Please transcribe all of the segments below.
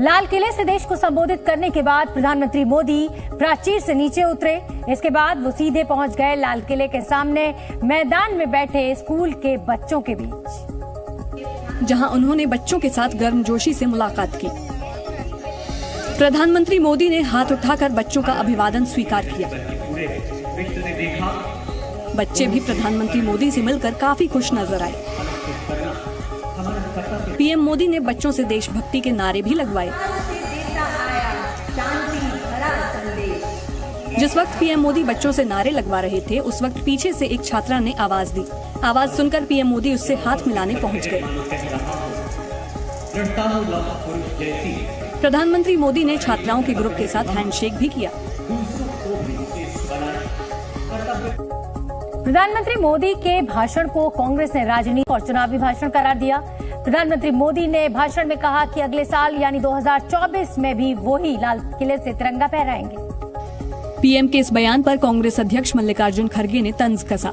लाल किले से देश को संबोधित करने के बाद प्रधानमंत्री मोदी प्राचीर से नीचे उतरे। इसके बाद वो सीधे पहुंच गए लाल किले के सामने मैदान में बैठे स्कूल के बच्चों के बीच, जहां उन्होंने बच्चों के साथ गर्मजोशी से मुलाकात की। प्रधानमंत्री मोदी ने हाथ उठाकर बच्चों का अभिवादन स्वीकार किया। बच्चे भी प्रधानमंत्री मोदी से मिलकर काफी खुश नजर आए। पीएम मोदी ने बच्चों से देशभक्ति के नारे भी लगवाए। जिस वक्त पीएम मोदी बच्चों से नारे लगवा रहे थे, उस वक्त पीछे से एक छात्रा ने आवाज दी। आवाज सुनकर पीएम मोदी उससे हाथ मिलाने पहुंच गए। प्रधानमंत्री मोदी ने छात्राओं के ग्रुप के साथ हैंडशेक भी किया। प्रधानमंत्री मोदी के भाषण को कांग्रेस ने राजनीति और चुनावी भाषण करार दिया। प्रधानमंत्री मोदी ने भाषण में कहा कि अगले साल यानी 2024 में भी वही लाल किले से तिरंगा फहराएंगे। पीएम के इस बयान पर कांग्रेस अध्यक्ष मल्लिकार्जुन खड़गे ने तंज कसा।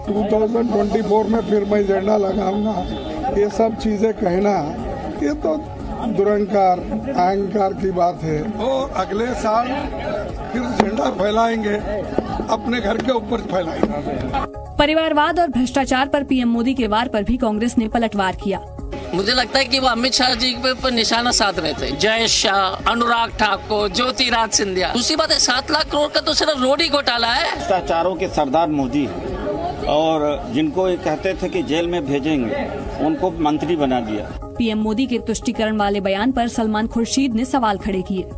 2024 में फिर मैं झंडा लगाऊंगा, ये सब चीजें कहना ये तो दुरंकार अहंकार की बात है। तो अगले साल फिर झंडा फैलाएंगे, अपने घर के ऊपर फैलाएंगे। परिवारवाद और भ्रष्टाचार पर पीएम मोदी के वार पर भी कांग्रेस ने पलटवार किया। मुझे लगता है कि वो अमित शाह जी पे निशाना साध रहे थे। जय शाह, अनुराग ठाकुर, ज्योतिराज सिंधिया। दूसरी बात है, 7 लाख करोड़ का तो सिर्फ रोड ही घोटाला है। भ्रष्टाचारों के सरदार मोदी है और जिनको ये कहते थे कि जेल में भेजेंगे, उनको मंत्री बना दिया। पीएम मोदी के तुष्टीकरण वाले बयान पर सलमान खुर्शीद ने सवाल खड़े किए।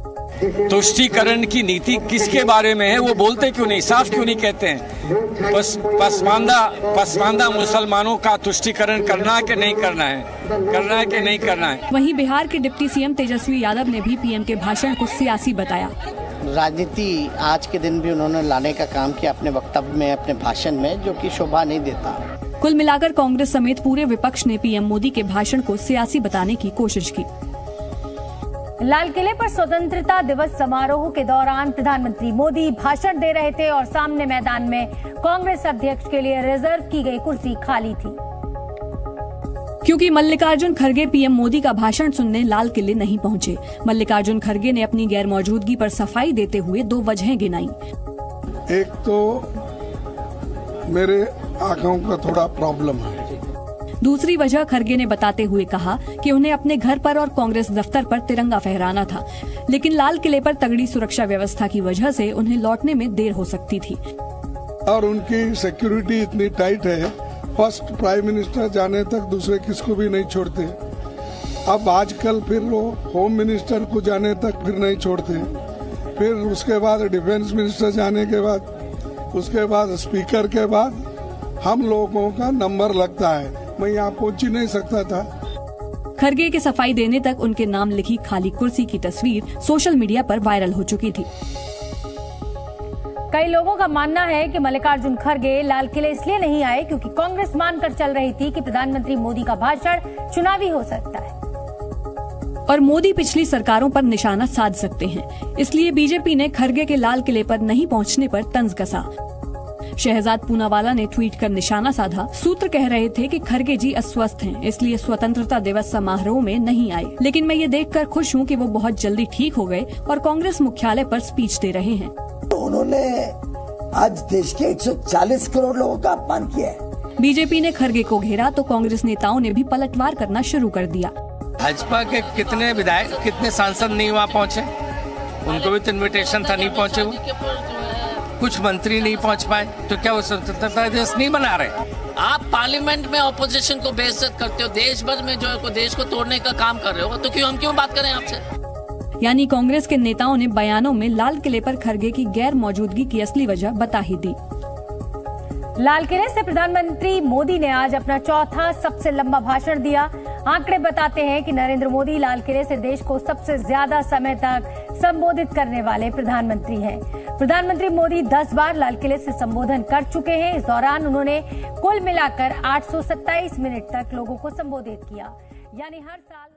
तुष्टीकरण की नीति किसके बारे में है? वो बोलते क्यों नहीं, साफ क्यों नहीं कहते हैं? पसमानदा मुसलमानों का तुष्टीकरण करना है कि नहीं करना है, करना है कि नहीं करना है? वहीं बिहार के डिप्टी सीएम तेजस्वी यादव ने भी पीएम के भाषण को सियासी बताया। राजनीति आज के दिन भी उन्होंने लाने का काम किया अपने वक्तव्य में, अपने भाषण में, जो कि शोभा नहीं देता। कुल मिलाकर कांग्रेस समेत पूरे विपक्ष ने पीएम मोदी के भाषण को सियासी बताने की कोशिश की। लाल किले पर स्वतंत्रता दिवस समारोह के दौरान प्रधानमंत्री मोदी भाषण दे रहे थे और सामने मैदान में कांग्रेस अध्यक्ष के लिए रिजर्व की गई कुर्सी खाली थी। क्योंकि मल्लिकार्जुन खड़गे पीएम मोदी का भाषण सुनने लाल किले नहीं पहुंचे। मल्लिकार्जुन खड़गे ने अपनी गैर मौजूदगी पर सफाई देते हुए 2 वजहें गिनाई। एक तो मेरे आंखों का थोड़ा प्रॉब्लम है। दूसरी वजह खड़गे ने बताते हुए कहा कि उन्हें अपने घर पर और कांग्रेस दफ्तर पर तिरंगा फहराना था, लेकिन लाल किले पर तगड़ी सुरक्षा व्यवस्था की वजह से उन्हें लौटने में देर हो सकती थी। और उनकी सिक्योरिटी इतनी टाइट है, फर्स्ट प्राइम मिनिस्टर जाने तक दूसरे किसको भी नहीं छोड़ते। अब आजकल फिर वो होम मिनिस्टर को जाने तक फिर नहीं छोड़ते, फिर उसके बाद डिफेंस मिनिस्टर जाने के बाद, उसके बाद स्पीकर के बाद हम लोगों का नंबर लगता है। मैं यहाँ पहुँच ही नहीं सकता था। खड़गे के सफाई देने तक उनके नाम लिखी खाली कुर्सी की तस्वीर सोशल मीडिया पर वायरल हो चुकी थी। कई लोगों का मानना है कि मल्लिकार्जुन खड़गे लाल किले इसलिए नहीं आए क्योंकि कांग्रेस मानकर चल रही थी कि प्रधानमंत्री मोदी का भाषण चुनावी हो सकता है और मोदी पिछली सरकारों पर निशाना साध सकते हैं। इसलिए बीजेपी ने खड़गे के लाल किले पर नहीं पहुंचने पर तंज कसा। शहजाद पूनावाला ने ट्वीट कर निशाना साधा। सूत्र कह रहे थे कि खड़गे जी अस्वस्थ हैं, इसलिए स्वतंत्रता दिवस समारोह में नहीं आए, लेकिन मैं ये देखकर खुश हूँ कि वो बहुत जल्दी ठीक हो गए और कांग्रेस मुख्यालय पर स्पीच दे रहे हैं। तो उन्होंने आज देश के 140 करोड़ लोगों का अपमान किया है। बीजेपी ने खड़गे को घेरा तो कांग्रेस नेताओं ने भी पलटवार करना शुरू कर दिया। भाजपा के कितने विधायक, कितने सांसद नहीं वहाँ पहुँचे? उनको भी तो इन्विटेशन था, नहीं पहुँचे वो। कुछ मंत्री नहीं पहुंच पाए, तो क्या वो स्वतंत्रता दिवस नहीं मना रहे? आप पार्लियामेंट में ऑपोजिशन को बेइज्जत करते हो, देश भर में जो है देश को तोड़ने का काम कर रहे हो, तो हम क्यों बात करें आपसे? यानी कांग्रेस के नेताओं ने बयानों में लाल किले पर खड़गे की गैर मौजूदगी की असली वजह बता ही दी। लाल किले से प्रधानमंत्री मोदी ने आज अपना चौथा सबसे लंबा भाषण दिया। आंकड़े बताते हैं कि नरेंद्र मोदी लाल किले से देश को सबसे ज्यादा समय तक संबोधित करने वाले प्रधानमंत्री हैं। प्रधानमंत्री मोदी 10 बार लाल किले से संबोधन कर चुके हैं। इस दौरान उन्होंने कुल मिलाकर 827 मिनट तक लोगों को संबोधित किया, यानी हर साल